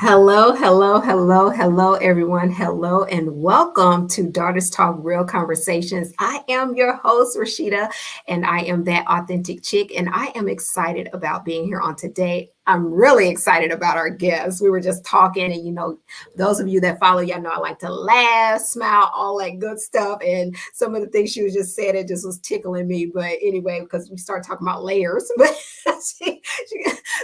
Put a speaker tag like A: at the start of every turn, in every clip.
A: Hello, hello, hello, hello, everyone. Hello, and welcome to Daughters Talk Real Conversations. I am your host, Rhasheeda, and I am that authentic chick. And I am excited about being here on today. I'm really excited about our guests. We were just talking, and those of you that follow, y'all know I like to laugh, smile, all that good stuff. And some of the things she was just said, it just was tickling me. But anyway, because we started talking about layers, but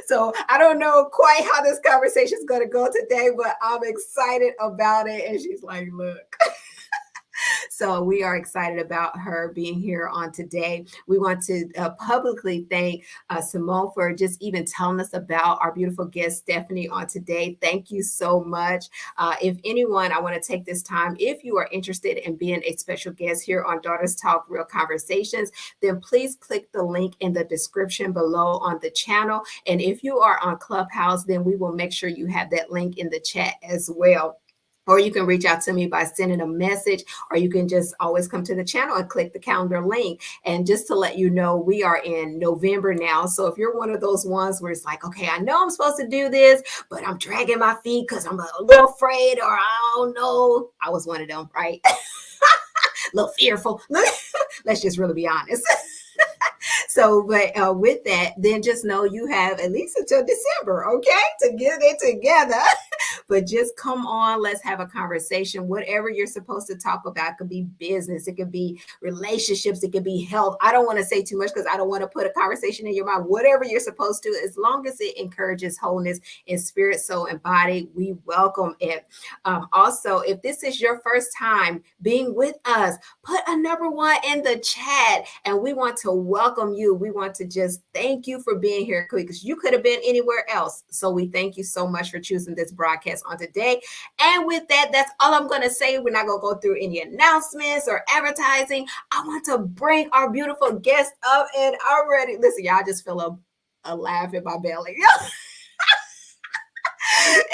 A: so I don't know quite how this conversation is going to go today, but I'm excited about it. And she's like, look. So we are excited about her being here on today. We want to publicly thank Simone for just even telling us about our beautiful guest, Stephanie, on today. Thank you so much. If anyone, I want to take this time, if you are interested in being a special guest here on Daughters Talk Real Conversations, then please click the link in the description below on the channel. And if you are on Clubhouse, then we will make sure you have that link in the chat as well. Or you can reach out to me by sending a message, or you can just always come to the channel and click the calendar link. And just to let you know, we are in November now. So if you're one of those ones where it's like, okay, I know I'm supposed to do this, but I'm dragging my feet because I'm a little afraid, or I don't know. I was one of them, right? A little fearful. Let's just really be honest. So, but with that, then just know you have at least until December, okay, to get it together. But just come on, let's have a conversation. Whatever you're supposed to talk about, it could be business, it could be relationships, it could be health. I don't want to say too much because I don't want to put a conversation in your mind. Whatever you're supposed to, as long as it encourages wholeness in spirit, soul, and body, we welcome it. Also, if this is your first time being with us, put a number one in the chat, and we want to welcome you. We want to just thank you for being here because you could have been anywhere else. So we thank you so much for choosing this broadcast on today. And with that, that's all I'm going to say. We're not going to go through any announcements or advertising. I want to bring our beautiful guest up, and already, listen, y'all, just feel a laugh in my belly.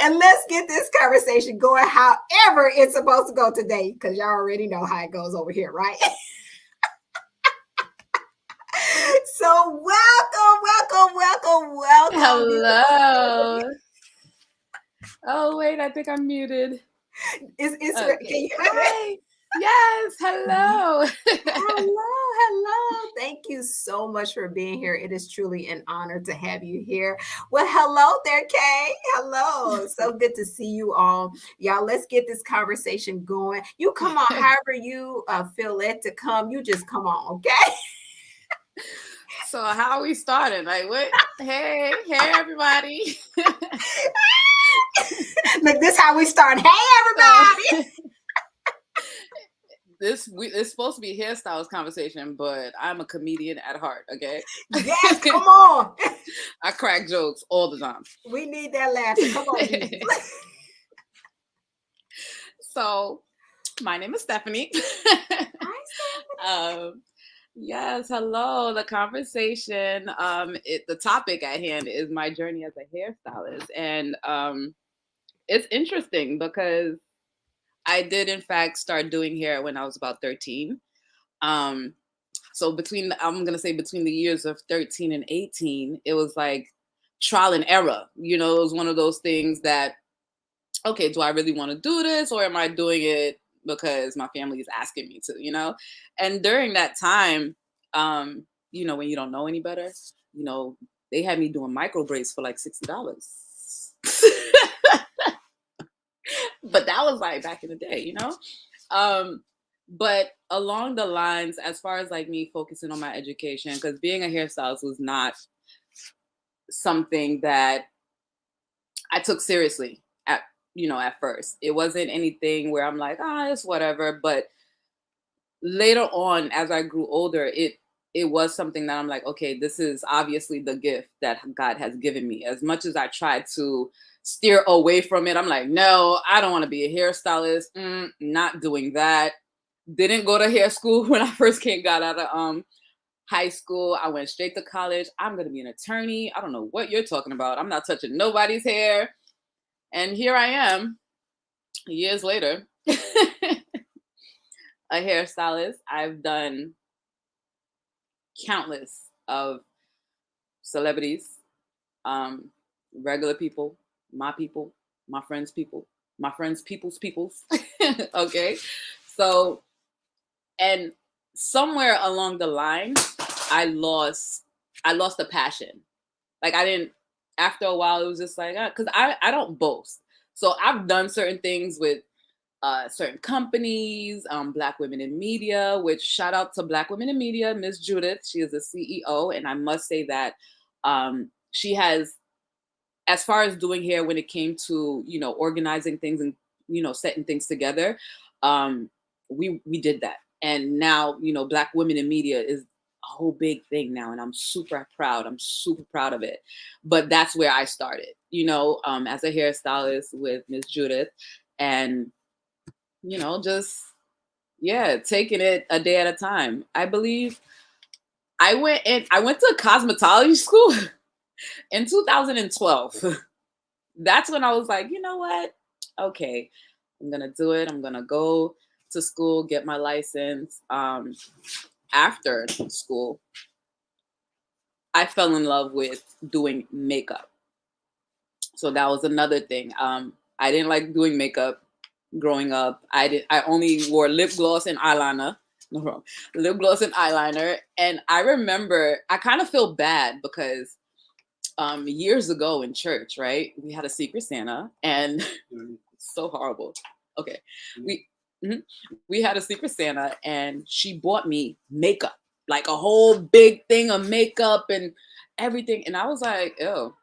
A: And let's get this conversation going however it's supposed to go today, because y'all already know how it goes over here, right? So welcome.
B: Hello. Oh, wait, I think I'm muted.
A: It's
B: Okay.
A: Can you hear
B: Hi. Yes, hello.
A: Hello. Thank you so much for being here. It is truly an honor to have you here. Well, hello there, Kay. Hello. So good to see you all. Y'all, let's get this conversation going. You come on, however you feel led to come. You just come on, okay?
B: So how are we starting? Like what? Hey, everybody.
A: Look, this how we start. Hey, everybody.
B: It's supposed to be a hairstylist conversation, but I'm a comedian at heart, okay?
A: Yes, come on.
B: I crack jokes all the time.
A: We need that laughter. Come on, Jesus.
B: So, my name is Stephanie.
A: Hi, Stephanie.
B: Yes, hello. The conversation, the topic at hand is my journey as a hairstylist, and it's interesting because I did in fact start doing hair when I was about 13. So I'm gonna say between the years of 13 and 18, it was like trial and error. You know, it was one of those things that, okay, do I really want to do this, or am I doing it because my family is asking me to? You know, and during that time, when you don't know any better, they had me doing micro braids for like $60. But that was like back in the day, but along the lines, as far as like me focusing on my education, because being a hairstylist was not something that I took seriously at first. It wasn't anything where I'm like, it's whatever. But later on, as I grew older, it was something that I'm like, okay, this is obviously the gift that God has given me. As much as I tried to steer away from it, I'm like, no, I don't want to be a hairstylist. Not doing that. Didn't go to hair school when I first got out of high school. I went straight to college. I'm going to be an attorney. I don't know what you're talking about. I'm not touching nobody's hair. And here I am, years later, a hairstylist. I've done countless of celebrities, regular people, my people, my friends, people's peoples. Okay. So, and somewhere along the line, I lost the passion. Like I didn't, after a while, it was just like, cause I don't boast. So I've done certain things with certain companies, Black Women in Media, which shout out to Black Women in Media, Miss Judith. She is the CEO. And I must say that she has, as far as doing hair, when it came to, you know, organizing things and, you know, setting things together, we did that. And now, you know, Black Women in Media is a whole big thing now. And I'm super proud. I'm super proud of it. But that's where I started, you know, as a hairstylist with Miss Judith. And, you know, just, yeah, taking it a day at a time. I believe I went to cosmetology school in 2012. That's when I was like, you know what? Okay, I'm gonna do it. I'm gonna go to school, get my license. After school, I fell in love with doing makeup. So that was another thing. I didn't like doing makeup growing up. I only wore lip gloss and eyeliner. No wrong. Lip gloss and eyeliner. And I remember I kind of feel bad because years ago in church, right? We had a Secret Santa, and so horrible. Okay. We had a Secret Santa, and she bought me makeup, like a whole big thing of makeup and everything. And I was like, ew,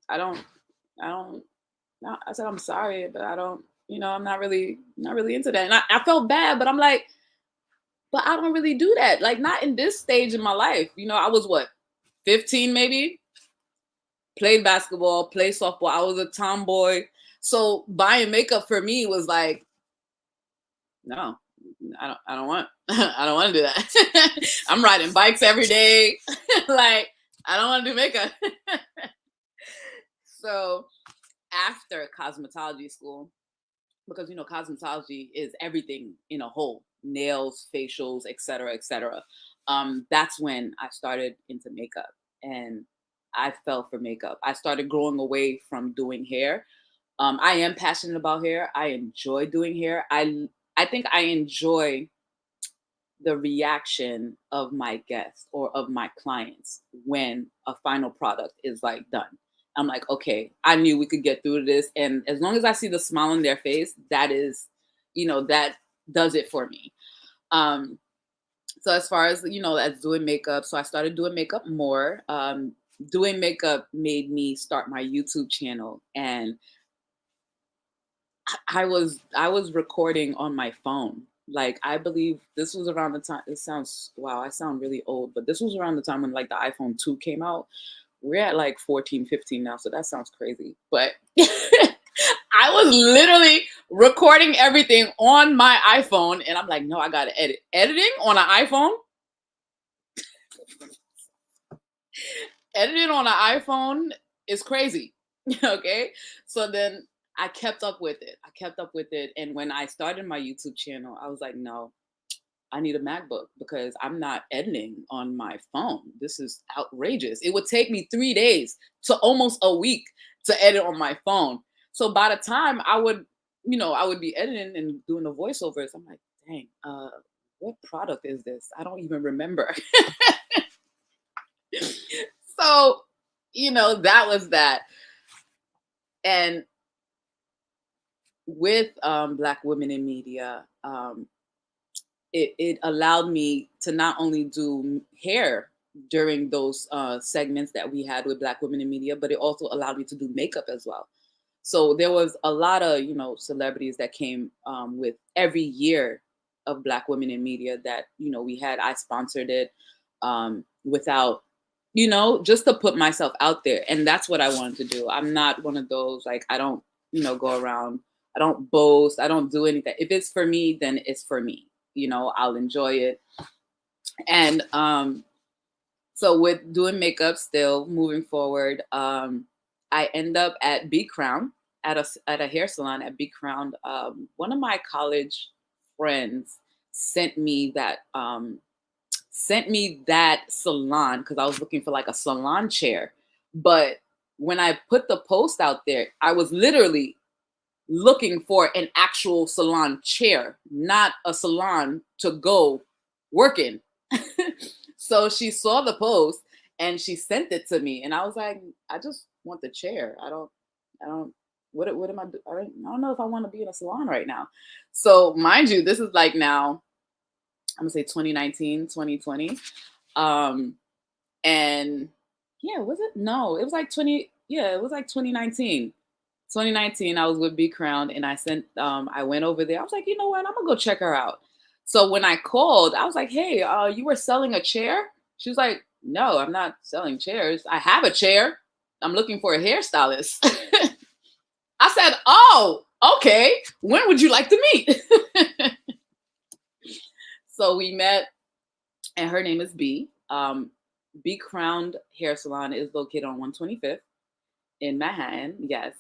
B: I don't, no. I said, I'm sorry, but I don't, you know, I'm not really into that. And I felt bad, but I'm like, but I don't really do that. Like, not in this stage in my life. You know, I was what, 15 maybe? Played basketball, played softball. I was a tomboy. So buying makeup for me was like, no, I don't want, I don't want to do that. I'm riding bikes every day. Like, I don't want to do makeup. So after cosmetology school, because, you know, cosmetology is everything in a whole, nails, facials, etc., etc. That's when I started into makeup, and I fell for makeup. I started growing away from doing hair. I am passionate about hair. I enjoy doing hair. I think I enjoy the reaction of my guests or of my clients when a final product is like done. I'm like, okay, I knew we could get through this. And as long as I see the smile on their face, that is, you know, that does it for me. So as far as, you know, as doing makeup, so I started doing makeup more. Doing makeup made me start my YouTube channel, and I was recording on my phone. Like, I believe this was around the time, it sounds, wow, I sound really old, but this was around the time when like the iPhone 2 came out. We're at like 14, 15 now, so that sounds crazy. But I was literally recording everything on my iPhone, and I'm like, no, I gotta edit. Editing on an iPhone? Editing on an iPhone is crazy. Okay. So then I kept up with it. And when I started my YouTube channel, I was like, no, I need a MacBook because I'm not editing on my phone. This is outrageous. It would take me 3 days to almost a week to edit on my phone. So by the time I would, you know, I would be editing and doing the voiceovers, I'm like, dang, what product is this? I don't even remember. So, you know, that was that. And with Black Women in Media, it allowed me to not only do hair during those segments that we had with Black Women in Media, but it also allowed me to do makeup as well. So there was a lot of, you know, celebrities that came with every year of Black Women in Media that, you know, we had. I sponsored it without, you know, just to put myself out there. And that's what I wanted to do. I'm not one of those, like, I don't, you know, go around, I don't boast, I don't do anything. If it's for me, then it's for me. You know, I'll enjoy it. And so with doing makeup still moving forward, I end up at B Crown at a hair salon at B Crown. One of my college friends sent me that salon because I was looking for like a salon chair. But when I put the post out there, I was literally looking for an actual salon chair, not a salon to go work in. So she saw the post and she sent it to me, and I was like, I just want the chair. I don't. What am I? I don't know if I want to be in a salon right now. So mind you, this is like now, I'm gonna say 2019, 2020. And yeah, was it? No, it was like 20. Yeah, it was like 2019. 2019, I was with B Crown, and I went over there. I was like, you know what? I'm gonna go check her out. So when I called, I was like, hey, you were selling a chair? She was like, no, I'm not selling chairs. I have a chair. I'm looking for a hairstylist. I said, oh, okay. When would you like to meet? So we met, and her name is B. B Crowned Hair Salon is located on 125th in Manhattan. Yes,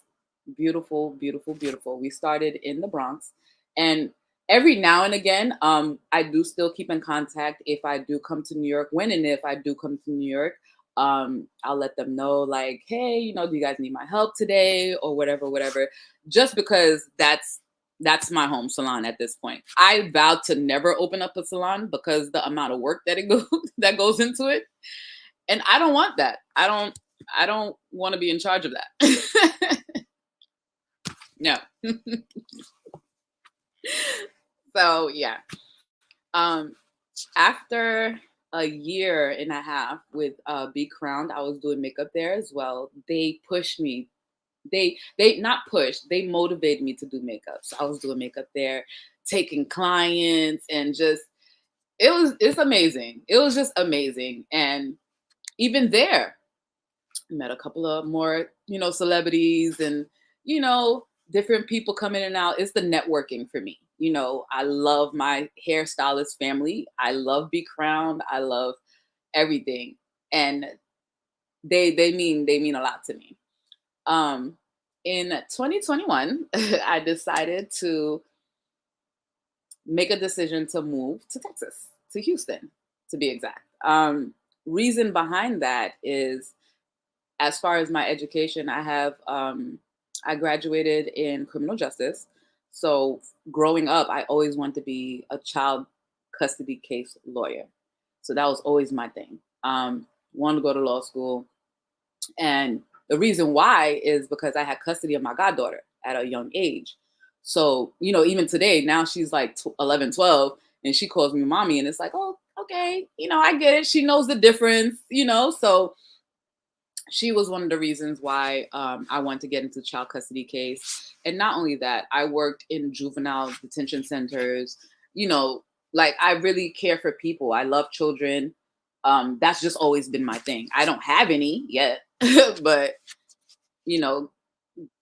B: beautiful, beautiful, beautiful. We started in the Bronx, and every now and again, I do still keep in contact. If I do come to New York, when and if I do come to New York, I'll let them know, like, hey, do you guys need my help today or whatever, whatever. Just because that's my home salon at this point. I vowed to never open up a salon because the amount of work that that goes into it, and I don't want that. I don't want to be in charge of that. No. So yeah. After a year and a half with Be Crowned, I was doing makeup there as well. They pushed me. They not pushed, they motivated me to do makeup. So I was doing makeup there, taking clients, and just it's amazing. It was just amazing. And even there, met a couple of more, celebrities, and, different people come in and out. It's the networking for me. I love my hairstylist family. I love Be Crowned. I love everything. And they mean a lot to me. In 2021, I decided to make a decision to move to Texas, to Houston, to be exact. Reason behind that is, as far as my education, I graduated in criminal justice. So growing up, I always wanted to be a child custody case lawyer. So that was always my thing. Wanted to go to law school. And the reason why is because I had custody of my goddaughter at a young age. So, even today, now she's like 11, 12, and she calls me mommy, and it's like, oh, okay, I get it. She knows the difference, so she was one of the reasons why I wanted to get into child custody case. And not only that, I worked in juvenile detention centers. Like, I really care for people. I love children. That's just always been my thing. I don't have any yet, but you know,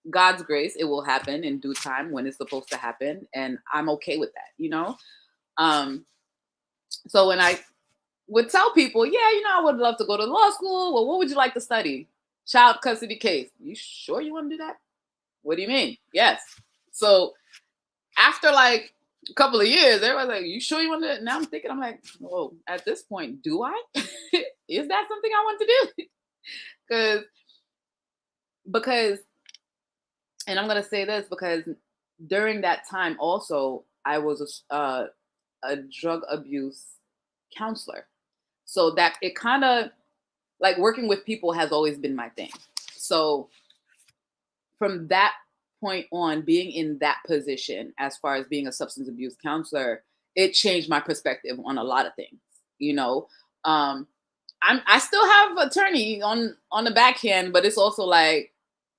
B: God's grace, it will happen in due time when it's supposed to happen, and I'm okay with that. Um, so when I would tell people, yeah, I would love to go to law school. Well, what would you like to study? Child custody case. You sure you want to do that? What do you mean? Yes. So after like a couple of years, everybody's like, you sure you want to? Now I'm thinking, I'm like, whoa, at this point, do I? Is that something I want to do? because, and I'm going to say this because during that time also, I was a drug abuse counselor. So that it kind of, like, working with people has always been my thing. So from that point on, being in that position as far as being a substance abuse counselor, it changed my perspective on a lot of things. Um, I still have attorney on the backhand, but it's also like,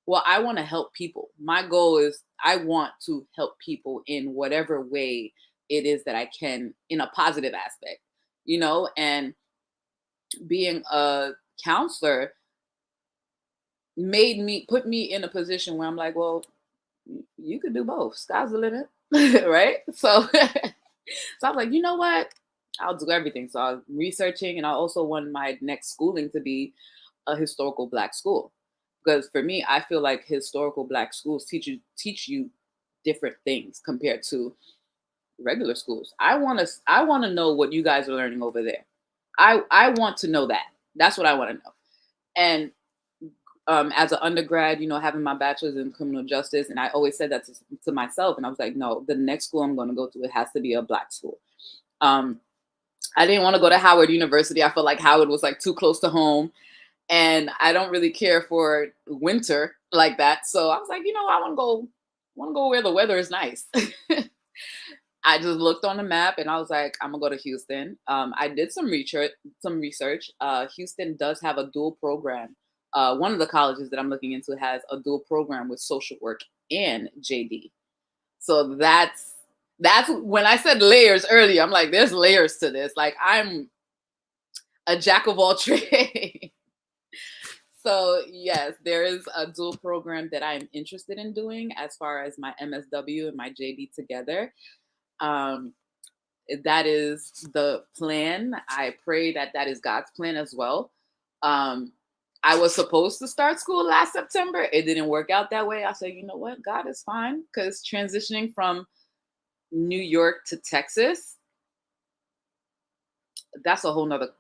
B: well, I want to help people. My goal is I want to help people in whatever way it is that I can, in a positive aspect, and being a counselor put me in a position where I'm like, well, you could do both. Sky's the limit, right? So, so I was like, you know what? I'll do everything. So I was researching, and I also want my next schooling to be a historical Black school, because for me, I feel like historical Black schools teach you different things compared to regular schools. I want to know what you guys are learning over there. I want to know that. That's what I want to know. And as an undergrad, having my bachelor's in criminal justice. And I always said that to myself. And I was like, no, the next school I'm going to go to, it has to be a Black school. I didn't want to go to Howard University. I felt like Howard was like too close to home. And I don't really care for winter like that. So I was like, I want to go where the weather is nice. I just looked on the map and I was like, I'm gonna go to Houston. I did some research. Houston does have a dual program. One of the colleges that I'm looking into has a dual program with social work and JD. So that's when I said layers earlier. I'm like, there's layers to this. Like, I'm a jack of all trades. So yes, there is a dual program that I'm interested in doing as far as my MSW and my JD together. That is the plan. I pray that is God's plan as well. I was supposed to start school last September. It didn't work out that way. I said, you know what? God is fine, because transitioning from New York to Texas, that's a whole nother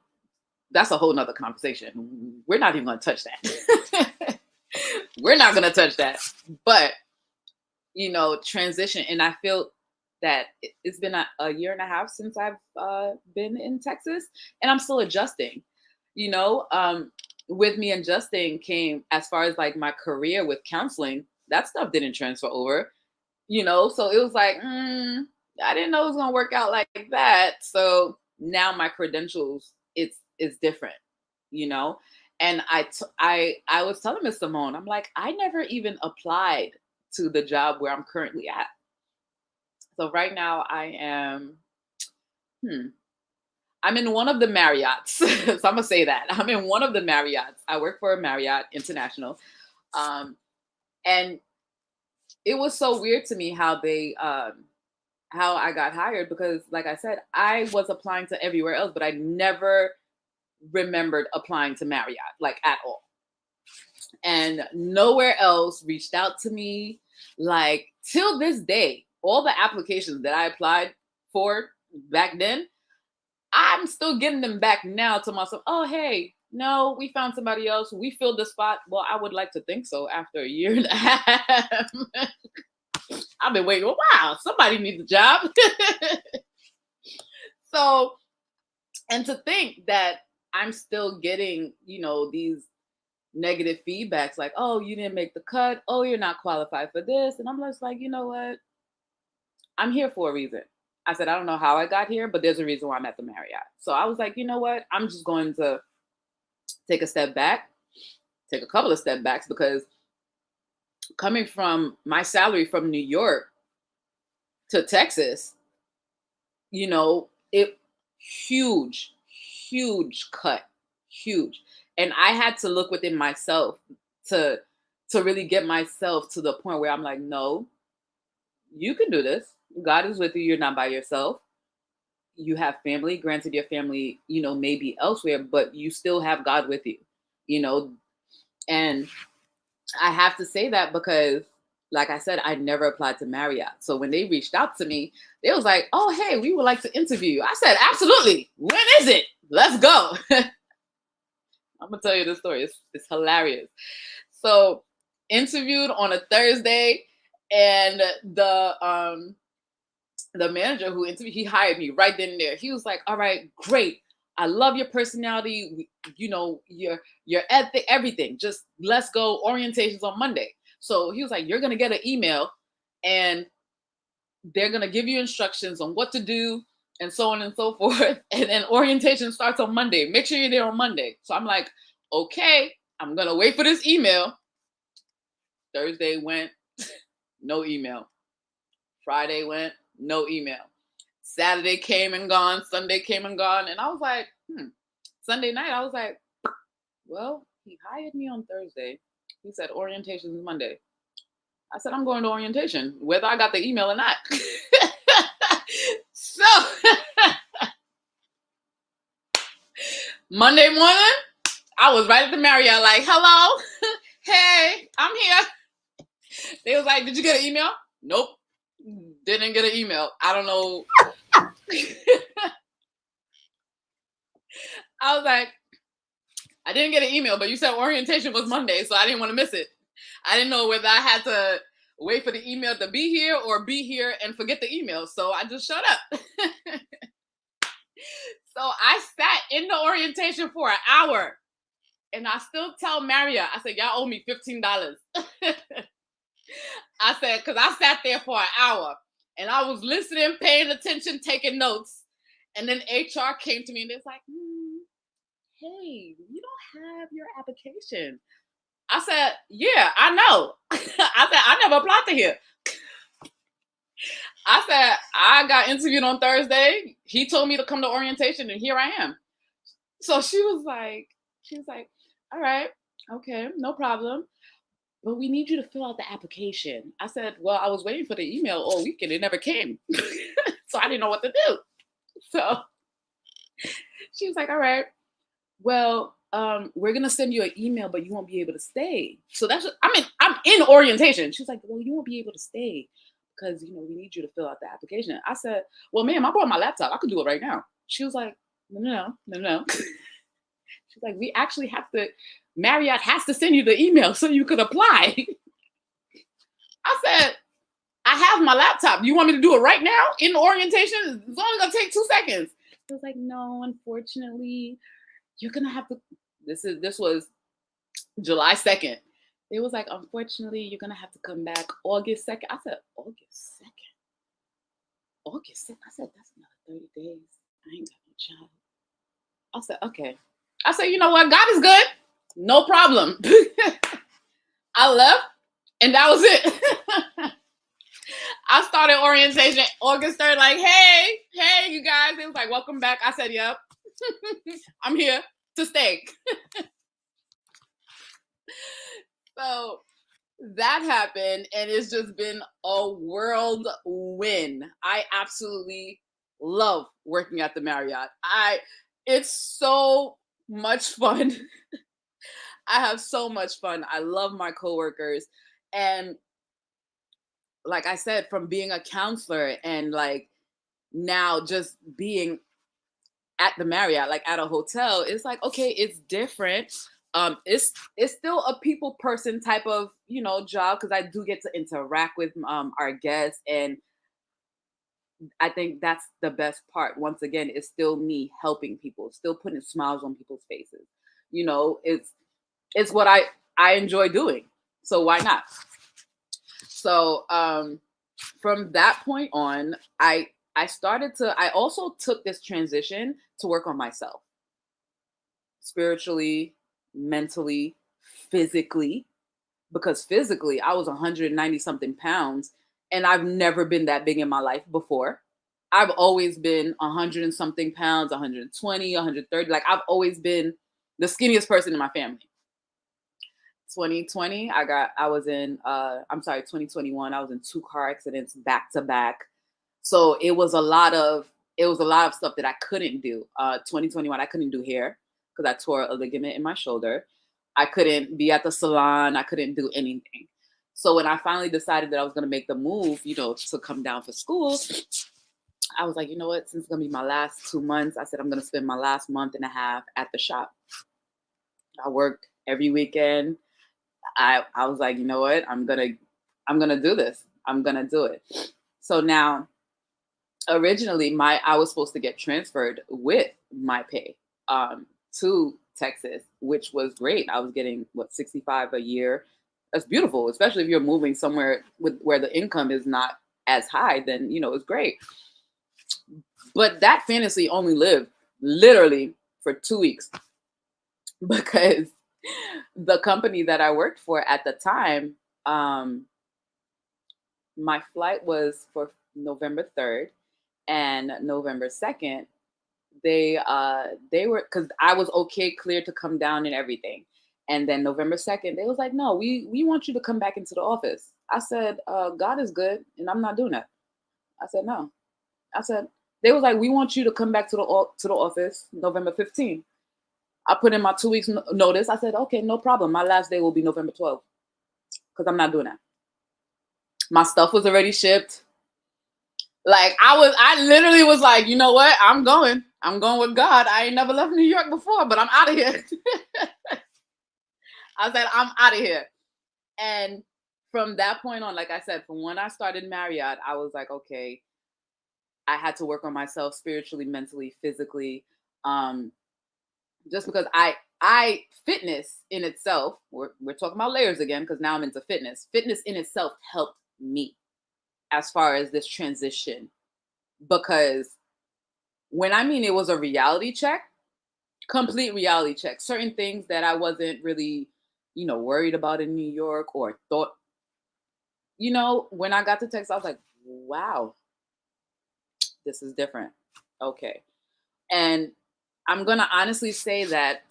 B: conversation. We're not even going to touch that. We're not going to touch that. But, transition. And I feel that it's been a year and a half since I've been in Texas, and I'm still adjusting. With me adjusting came, as far as like my career with counseling, that stuff didn't transfer over, so it was like, I didn't know it was going to work out like that. So now my credentials, it's different, and I was telling Miss Simone, I'm like, I never even applied to the job where I'm currently at. So right now I am, I'm in one of the Marriotts. So I'm going to say that. I'm in one of the Marriotts. I work for a Marriott International. And it was so weird to me how how I got hired, because like I said, I was applying to everywhere else, but I never remembered applying to Marriott, like, at all. And nowhere else reached out to me. Like, till this day, all the applications that I applied for back then, I'm still getting them back now to myself. Oh, hey, no, we found somebody else. We filled the spot. Well, I would like to think so after a year and a half. I've been waiting. Well, wow, somebody needs a job. So, and to think that I'm still getting, these negative feedbacks like, oh, you didn't make the cut. Oh, you're not qualified for this. And I'm just like, you know what? I'm here for a reason. I said, I don't know how I got here, but there's a reason why I'm at the Marriott. So I was like, you know what? I'm just going to take a step back, take a couple of step backs, because coming from my salary from New York to Texas, it huge cut, huge. And I had to look within myself to really get myself to the point where I'm like, no, you can do this. God is with you. You're not by yourself. You have family. Granted, your family, may be elsewhere, but you still have God with you, And I have to say that because, like I said, I never applied to Marriott. So when they reached out to me, they was like, oh, hey, we would like to interview you. I said, absolutely. When is it? Let's go. I'm going to tell you this story. It's hilarious. So interviewed on a Thursday, and the manager who interviewed, he hired me right then and there. He was like, all right, great. I love your personality, your ethic, everything. Just let's go. Orientation's on Monday. So he was like, you're going to get an email, and they're going to give you instructions on what to do and so on and so forth. And then orientation starts on Monday. Make sure you're there on Monday. So I'm like, okay, I'm going to wait for this email. Thursday went, no email. Friday went, no email. Saturday came and gone. Sunday came and gone. And I was like, Sunday night, I was like, well, he hired me on Thursday. He said orientation is Monday. I said, I'm going to orientation, whether I got the email or not. So Monday morning, I was right at the Marriott, like, hello, hey, I'm here. They was like, did you get an email? Nope. Didn't get an email. I don't know. I was like, I didn't get an email, but you said orientation was Monday, so I didn't want to miss it. I didn't know whether I had to wait for the email to be here or be here and forget the email. So I just showed up. So I sat in the orientation for an hour. And I still tell Maria, I said, y'all owe me $15. I said, because I sat there for an hour and I was listening, paying attention, taking notes. And then HR came to me and it's like, hey, you don't have your application. I said, yeah, I know. I said, I never applied to here. I said, I got interviewed on Thursday. He told me to come to orientation and here I am. So she was like, all right, okay, no problem. But we need you to fill out the application. I said, well, I was waiting for the email all weekend. It never came. So I didn't know what to do. So she was like, all right, well, we're going to send you an email, but you won't be able to stay. So that's, I'm in orientation. She was like, well, you won't be able to stay because, we need you to fill out the application. I said, well, ma'am, I brought my laptop. I could do it right now. She was like, no. She's like, we actually have to, Marriott has to send you the email so you could apply. I said, I have my laptop. You want me to do it right now in orientation? It's only going to take 2 seconds. She was like, no, unfortunately, you're going to have to, this was July 2nd. It was like, unfortunately, you're going to have to come back August 2nd. I said, August 2nd? August 2nd? I said, that's another 30 days. I ain't got no job. I said, okay. I said, you know what? God is good. No problem. I left and that was it. I started orientation August 3rd, like, hey, you guys. It was like, welcome back. I said, yep. I'm here to stay. So that happened and it's just been a whirlwind. I absolutely love working at the Marriott. It's so much fun. I have so much fun. I love my coworkers. And like I said, from being a counselor and like now just being at the Marriott, like at a hotel, it's like, okay, it's different. It's still a people person type of, job because I do get to interact with our guests. And I think that's the best part. Once again, it's still me helping people, still putting smiles on people's faces. It's what I enjoy doing. So why not? So from that point on, I also took this transition to work on myself. Spiritually, mentally, physically, because physically I was 190 something pounds and I've never been that big in my life before. I've always been 100 and something pounds, 120, 130. Like I've always been the skinniest person in my family. 2021, I was in 2 car accidents back to back. So it was a lot of stuff that I couldn't do. 2021, I couldn't do hair because I tore a ligament in my shoulder. I couldn't be at the salon. I couldn't do anything. So when I finally decided that I was going to make the move, to come down for school, I was like, you know what, since it's going to be my last 2 months, I said, I'm going to spend my last month and a half at the shop. I worked every weekend. I was like, you know what, I'm going to do this. I'm going to do it. So now, originally I was supposed to get transferred with my pay to Texas, which was great. I was getting $65 a year. That's beautiful, especially if you're moving somewhere where the income is not as high, then it's great. But that fantasy only lived literally for 2 weeks because the company that I worked for at the time, my flight was for November 3rd and November 2nd. They were, because I was okay, clear to come down and everything. And then November 2nd, they was like, no, we want you to come back into the office. I said, God is good and I'm not doing that. I said, no. I said, they was like, we want you to come back to the office November 15th. I put in my 2 weeks notice. I said, okay, no problem. My last day will be November 12th because I'm not doing that. My stuff was already shipped. Like I literally was like, you know what? I'm going with God. I ain't never left New York before, but I'm out of here. I said, I'm out of here. And from that point on, like I said, from when I started Marriott, I was like, okay, I had to work on myself spiritually, mentally, physically. Um, just because I fitness in itself, we're talking about layers again, because now I'm into fitness. Fitness in itself helped me as far as this transition. Because when I mean it was a reality check, complete reality check. Certain things that I wasn't really, worried about in New York or thought, when I got to Texas, I was like, wow, this is different. Okay. And I'm going to honestly say that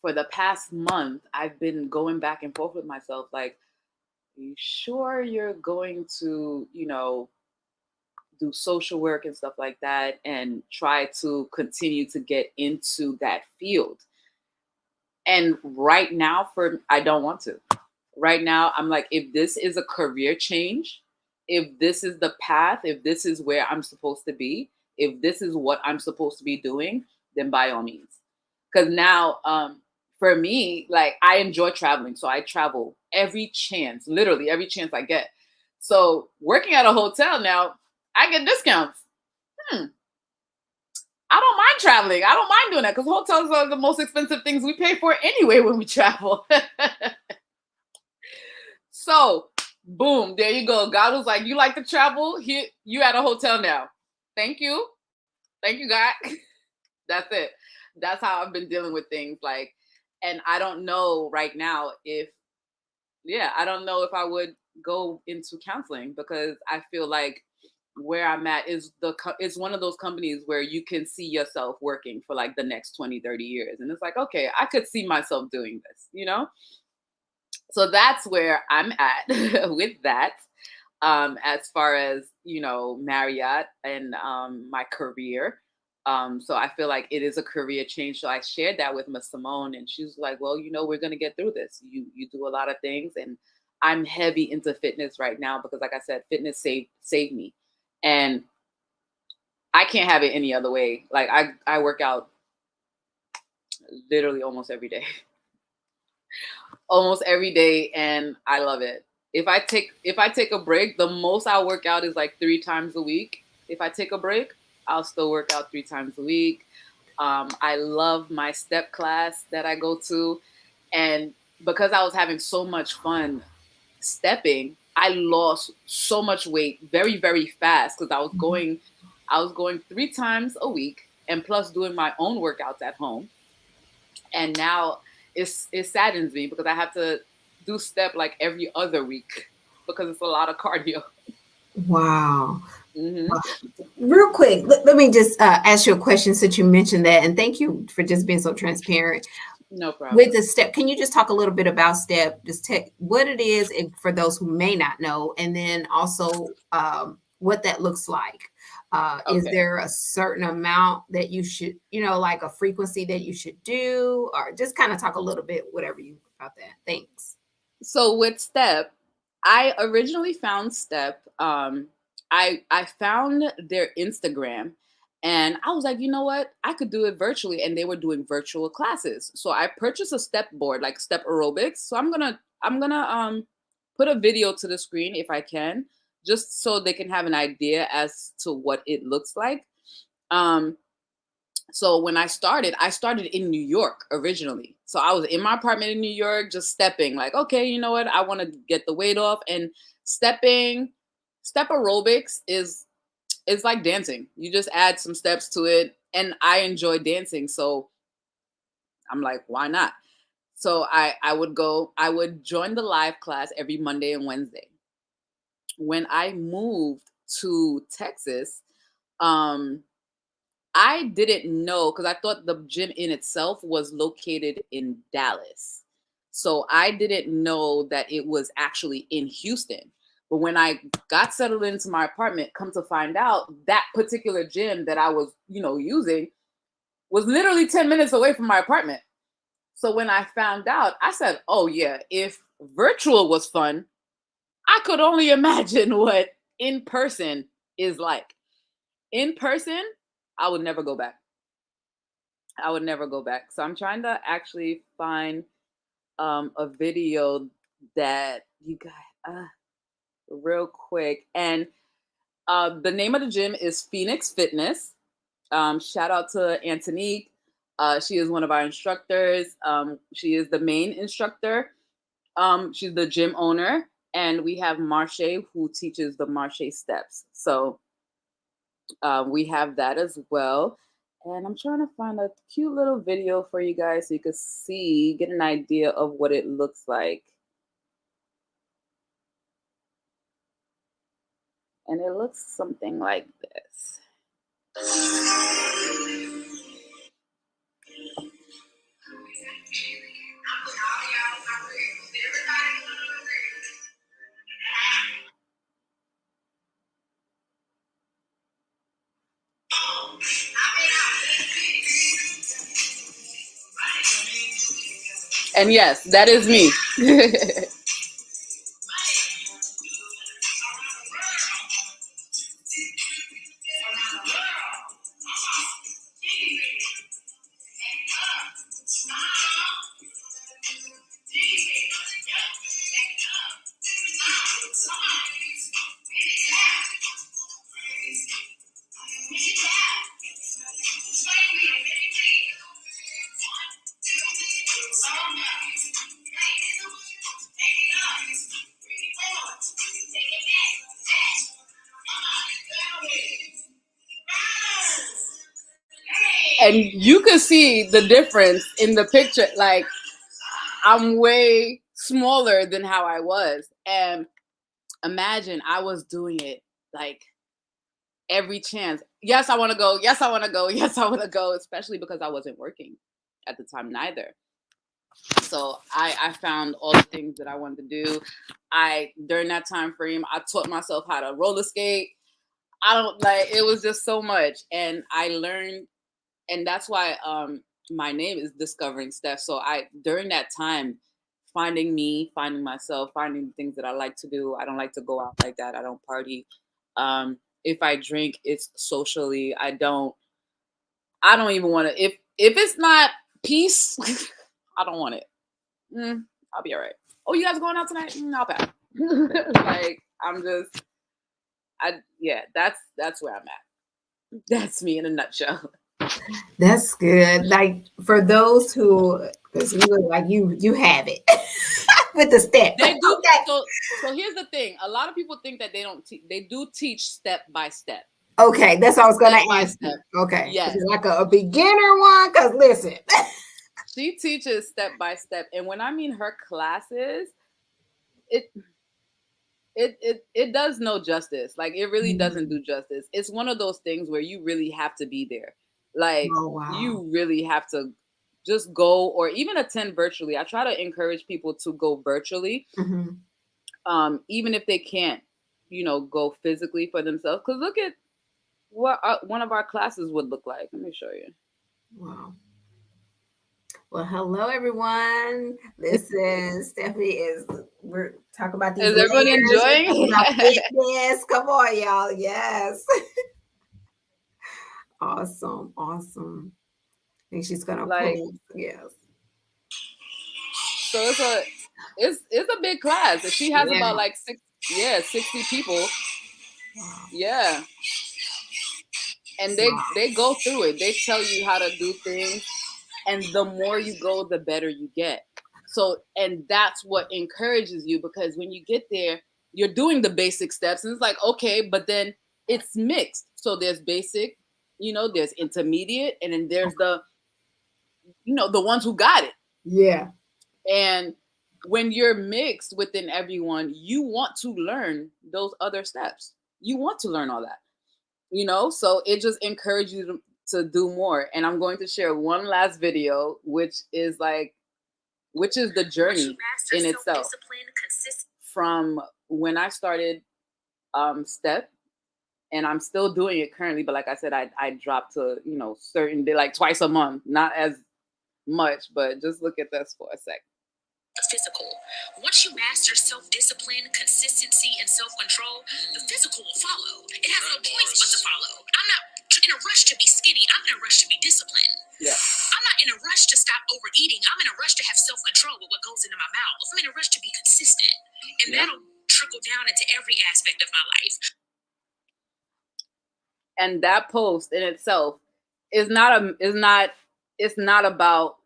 B: for the past month, I've been going back and forth with myself. Like, are you sure you're going to, do social work and stuff like that and try to continue to get into that field? And right now, I don't want to. Right now, I'm like, if this is a career change, if this is the path, if this is where I'm supposed to be, if this is what I'm supposed to be doing, then by all means. Because now, for me, like, I enjoy traveling. So I travel every chance, literally every chance I get. So working at a hotel now, I get discounts. I don't mind traveling. I don't mind doing that because hotels are the most expensive things we pay for anyway when we travel. So, boom, there you go. God was like, you like to travel? Here, you at a hotel now. Thank you. Thank you, God. That's it. That's how I've been dealing with things. Like, and I don't know right now I don't know if I would go into counseling because I feel like where I'm at is it's one of those companies where you can see yourself working for like the next 20, 30 years. And it's like, okay, I could see myself doing this. So that's where I'm at with that. As far as, Marriott and my career. So I feel like it is a career change. So I shared that with Miss Simone and she was like, well, we're gonna get through this. You do a lot of things. And I'm heavy into fitness right now because like I said, fitness saved me. And I can't have it any other way. Like I work out literally almost every day. Almost every day, and I love it. If I take a break, the most I'll work out is like 3 times a week. If I take a break, I'll still work out 3 times a week. I love my step class that I go to, and because I was having so much fun stepping, I lost so much weight very, very fast because I was going 3 times a week and plus doing my own workouts at home. And now it saddens me because I have to do step like every other week because it's a lot of cardio.
A: Wow.
B: Hmm.
A: Real quick, let me just ask you a question since you mentioned that, and thank you for just being so transparent
B: No
A: with
B: problem.
A: the step. Can you just talk a little bit about step, just what it is, and for those who may not know, and then also what that looks like? Is
B: Okay.
A: there a certain amount that you should, like a frequency that you should do, or just kind of talk a little bit, whatever you about that? Thanks.
B: So with step, I originally found step. I found their Instagram and I was like, you know what? I could do it virtually and they were doing virtual classes. So I purchased a step board, like step aerobics. So I'm gonna put a video to the screen if I can, just so they can have an idea as to what it looks like. Um so when I started in New York originally. So I was in my apartment in New York, just stepping, like, okay, you know what? I want to get the weight off. And stepping, step aerobics is like dancing. You just add some steps to it. And I enjoy dancing. So I'm like, why not? So I would join the live class every Monday and Wednesday. When I moved to Texas, um, I didn't know because I thought the gym in itself was located in Dallas. So I didn't know that it was actually in Houston. But when I got settled into my apartment, come to find out that particular gym that I was, using was literally 10 minutes away from my apartment. So when I found out, I said, oh, yeah, if virtual was fun, I could only imagine what in person is like. In person, I would never go back. I would never go back. So I'm trying to actually find a video that you got real quick. And the name of the gym is Phoenix Fitness. Shout out to Antonique. She is one of our instructors. She is the main instructor. She's the gym owner. And we have Marche, who teaches the Marche steps. So we have that as well. And I'm trying to find a cute little video for you guys so you can see, get an idea of what it looks like. And it looks something like this. And yes, that is me. And you can see the difference in the picture. Like, I'm way smaller than how I was. And imagine I was doing it like every chance. Yes, I want to go. Yes, I want to go. Yes, I want to go, especially because I wasn't working at the time neither. So I found all the things that I wanted to do. During that time frame, I taught myself how to roller skate. It was just so much. And I learned, and that's why my name is Discovering Steph. So during that time, finding me, finding myself, finding the things that I like to do. I don't like to go out like that. I don't party. If I drink, it's socially. I don't even want to, if it's not peace, I don't want it. I'll be all right. Oh, you guys going out tonight? I'll pass. Like, that's where I'm at. That's me in a nutshell.
A: That's good. Like, for those who, because you look like you have it with the step.
B: They do.
A: Okay.
B: So here's the thing. A lot of people think that they don't. They do teach step by step.
A: Okay, that's what I was going to ask you. Okay,
B: yes,
A: like a beginner one. Because listen,
B: she teaches step by step, and when I mean her classes, it does no justice. Like, it really doesn't do justice. It's one of those things where you really have to be there. Like, you really have to just go, or even attend virtually. I try to encourage people to go virtually, even if they can't, go physically for themselves. Because look at what one of our classes would look like. Let me show you.
A: Wow. Well, hello everyone. Listen, Stephanie we're talking about these.
B: Is everyone enjoying?
A: Yes, come on, y'all. Yes. Awesome. I think she's gonna pull. Yes.
B: So it's a big class. She has about like 60 people. Yeah. And they go through it. They tell you how to do things. And the more you go, the better you get. So, and that's what encourages you, because when you get there, you're doing the basic steps. And it's like, okay, but then it's mixed. So there's basic, there's intermediate, and then there's the ones who got it.
A: Yeah.
B: And when you're mixed within everyone, you want to learn those other steps. You want to learn all that, so it just encourages you to do more. And I'm going to share one last video, which is the journey in itself. From when I started step, and I'm still doing it currently, but like I said, I dropped to, certain day, like twice a month, not as much, but just look at this for a sec.
A: the physical. Once you master self-discipline, consistency, and self-control, the physical will follow. It has no choice but to follow. I'm not in a rush to be skinny. I'm in a rush to be disciplined. Yeah. I'm not in a rush to stop overeating. I'm in a rush to have self-control with what goes into my mouth. I'm in a rush to be consistent. And that'll trickle down into every aspect of my life.
B: And that post in itself is not about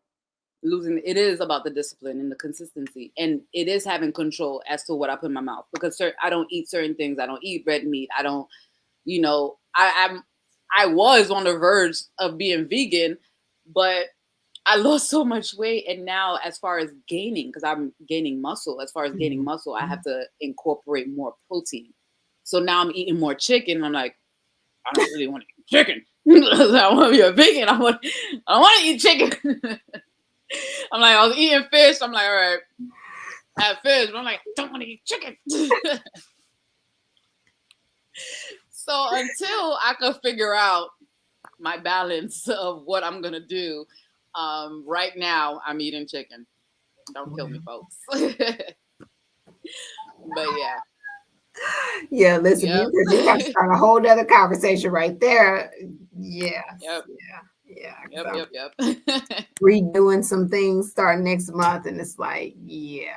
B: losing. It is about the discipline and the consistency, and it is having control as to what I put in my mouth, because I don't eat certain things. I don't eat red meat. I don't, I was on the verge of being vegan, but I lost so much weight. And now, as far as gaining, because I'm gaining muscle, I have to incorporate more protein. So now I'm eating more chicken. I'm like, I don't really want to eat chicken. I want to be a vegan. I want to eat chicken. I'm like, I was eating fish. I'm like, all right, I have fish. But I'm like, I don't want to eat chicken. So until I could figure out my balance of what I'm going to do, right now I'm eating chicken. Don't kill me, folks. But yeah.
A: Yeah, listen, you have to start a whole other conversation right there. Yeah.
B: Yep.
A: Yeah.
B: Yep.
A: Redoing some things starting next month, and it's like, yeah.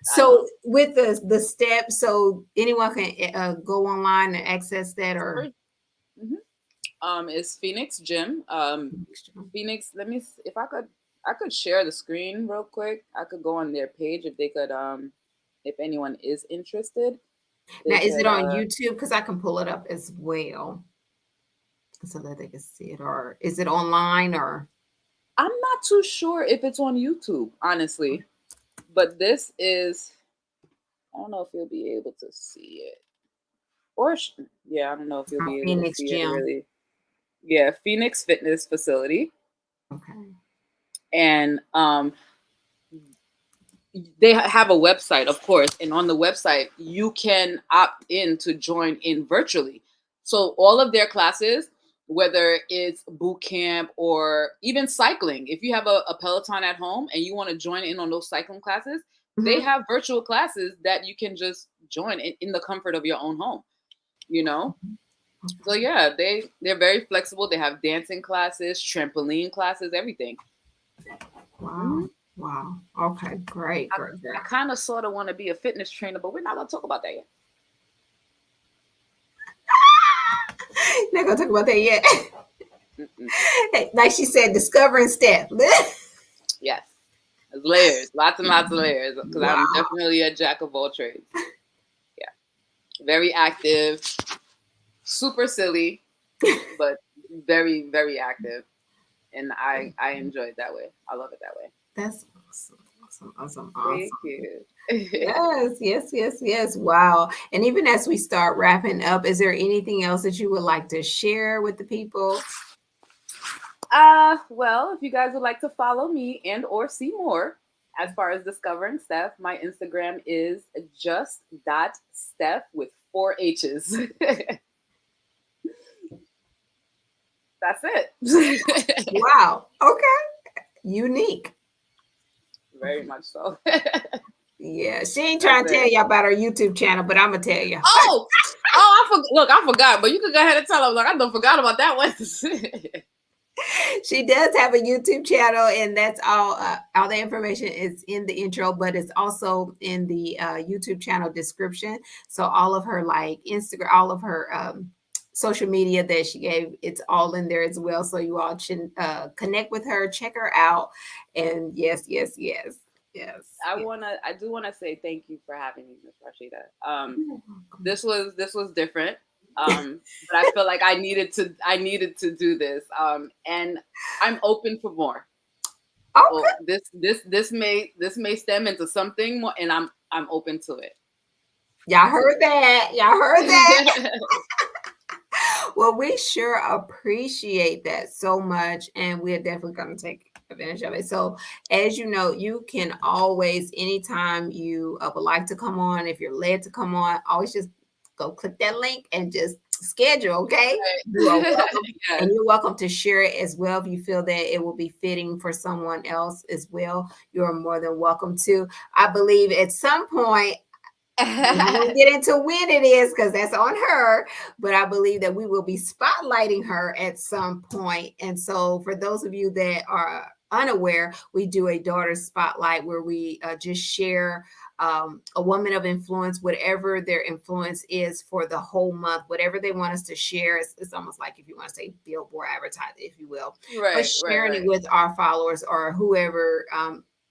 A: So with the steps, so anyone can go online and access that, or
B: it's Phoenix Gym. Phoenix. Let me, if I could share the screen real quick. I could go on their page if they could. If anyone is interested.
A: Now, is it on YouTube? Because I can pull it up as well, so that they can see it. Or is it online? Or
B: I'm not too sure if it's on YouTube, honestly. But this is, I don't know if you'll be able to see it. Or, I don't know if you'll be able to see it really. Yeah, Phoenix Fitness Facility.
A: Okay.
B: And they have a website, of course. And on the website, you can opt in to join in virtually. So all of their classes, whether it's boot camp or even cycling, if you have a Peloton at home and you want to join in on those cycling classes, they have virtual classes that you can just join in the comfort of your own home, So yeah, they're very flexible. They have dancing classes, trampoline classes, everything.
A: Wow. Wow. Okay, great.
B: I kind of sort of want to be a fitness trainer, but we're not going to talk about that yet.
A: Not going to talk about that yet. Like she said, discovering Steph.
B: Yes. There's layers, lots and lots of layers, because I'm definitely a jack of all trades. Yeah. Very active, super silly, but very, very active. And I enjoy it that way. I love it that way.
A: That's awesome.
B: Thank you.
A: Yes. Wow. And even as we start wrapping up, is there anything else that you would like to share with the people?
B: Well, if you guys would like to follow me and or see more as far as discovering Steph, my Instagram is just.steph with 4 H's. That's it.
A: Wow. Okay. Unique.
B: Very much so.
A: Yeah, she ain't trying to tell you about her YouTube channel, but I'm gonna tell you.
B: I forgot, but you can go ahead and tell her. Like, I don't forgot about that one.
A: She does have a YouTube channel, and that's all the information is in the intro, but it's also in the YouTube channel description. So all of her Instagram, all of her social media that she gave, it's all in there as well. So you all should connect with her, check her out, and yes.
B: I do wanna say thank you for having me, Ms. Rhasheeda. This was different. But I feel like I needed to do this. And I'm open for more.
A: Okay.
B: So this may stem into something more, and I'm open to it.
A: Y'all heard that. Well, we sure appreciate that so much, and we're definitely going to take advantage of it. So, as you know, you can always, anytime you would like to come on, if you're led to come on, always just go click that link and just schedule, okay? You are
B: Right.
A: welcome.
B: Yes.
A: And you're welcome to share it as well if you feel that it will be fitting for someone else as well. You're more than welcome to. I believe at some point, I'm not going to get into when it is because that's on her, but I believe that we will be spotlighting her at some point. And so, for those of you that are unaware, we do a daughter spotlight where we just share a woman of influence, whatever their influence is for the whole month, whatever they want us to share. It's almost like if you want to say billboard advertising, if you will, but
B: Right, right,
A: sharing it
B: right.
A: with our followers or whoever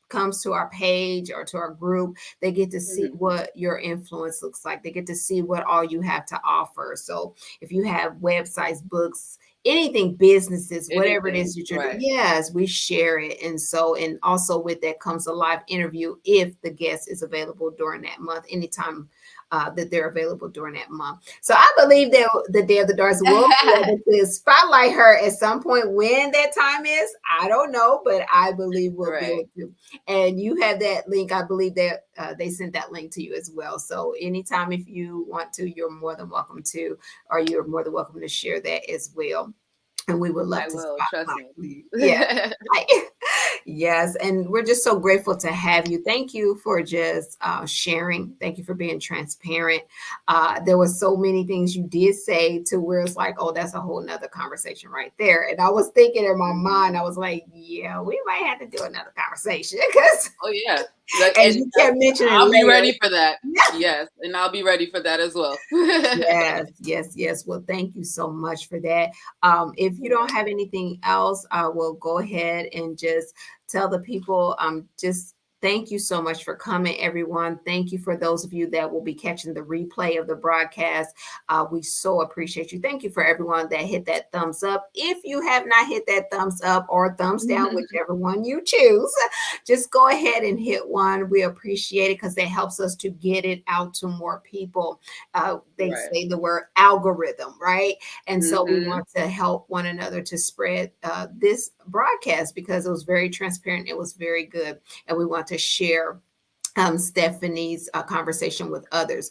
A: comes to our page or to our group. They get to see
B: Mhm.
A: what your influence looks like. They get to see what all you have to offer. So if you have websites, books, anything, businesses, whatever it is
B: Anything.
A: that you're doing,
B: Right.
A: yes, we share it. And so, and also with that comes a live interview if the guest is available during that month, anytime that they're available during that month. So I believe that the Day of the Darts will be able to spotlight her at some point. When that time is, I don't know, but I believe we'll be
B: Right.
A: able to. And you have that link. I believe that they sent that link to you as well. So anytime if you want to, you're more than welcome to, or you're more than welcome to share that as well. And we would love
B: I
A: to
B: will, trust
A: spotlight
B: me.
A: you. Yeah. Yes, and we're just so grateful to have you. Thank you for just sharing. Thank you for being transparent. There were so many things you did say to where it's like, oh, that's a whole nother conversation right there. And I was thinking in my mind,
B: Mhm.
A: I was like, yeah, we might have to do another conversation because
B: Oh, yeah. Like,
A: as
B: and
A: you kept mentioning
B: I'll be
A: layers.
B: ready for that. Yes, and I'll be ready for that as well.
A: Yes, yes, yes. Well, thank you so much for that. If you don't
B: Right.
A: have anything else, I will go ahead and just tell the people just thank you so much for coming, everyone. Thank you for those of you that will be catching the replay of the broadcast. We so appreciate you. Thank you for everyone that hit that thumbs up. If you have not hit that thumbs up or thumbs down, whichever one you choose, just go ahead and hit one. We appreciate it because it helps us to get it out to more people. They
B: Right.
A: say the word algorithm, right? And so we
B: Mhm.
A: want to help one another to spread this broadcast because it was very transparent. It was very good. And we want to share Stephanie's conversation with others.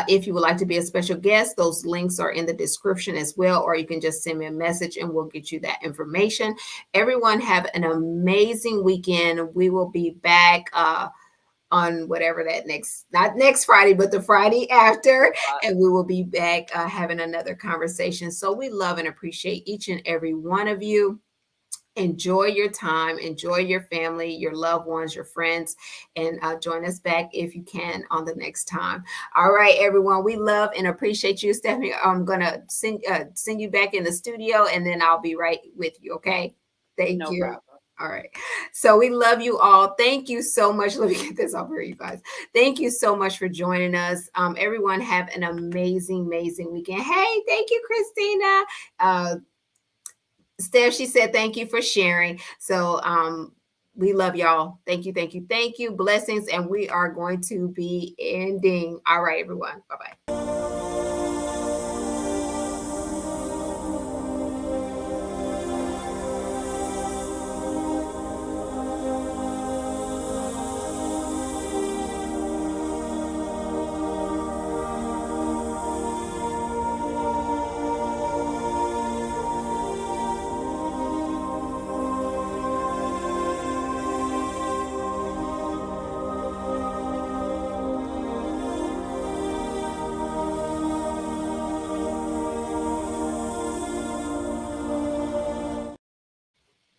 A: If you would like to be a special guest, those links are in the description as well, or you can just send me a message and we'll get you that information. Everyone have an amazing weekend. We will be back. On whatever that next, not next Friday, but the Friday after. And we will be back having another conversation. So we love and appreciate each and every one of you. Enjoy your time, enjoy your family, your loved ones, your friends, and join us back if you can on the next time. All right, everyone, we love and appreciate you. Stephanie, I'm going to send you back in the studio and then I'll be right with you. Okay. Thank
B: No
A: you.
B: problem.
A: All right. So we love you all. Thank you so much. Let me get this off here, you guys. Thank you so much for joining us. Everyone have an amazing, amazing weekend. Hey, thank you, Christina. Steph, she said, thank you for sharing. So we love y'all. Thank you, thank you, thank you. Blessings. And we are going to be ending. All right, everyone. Bye bye.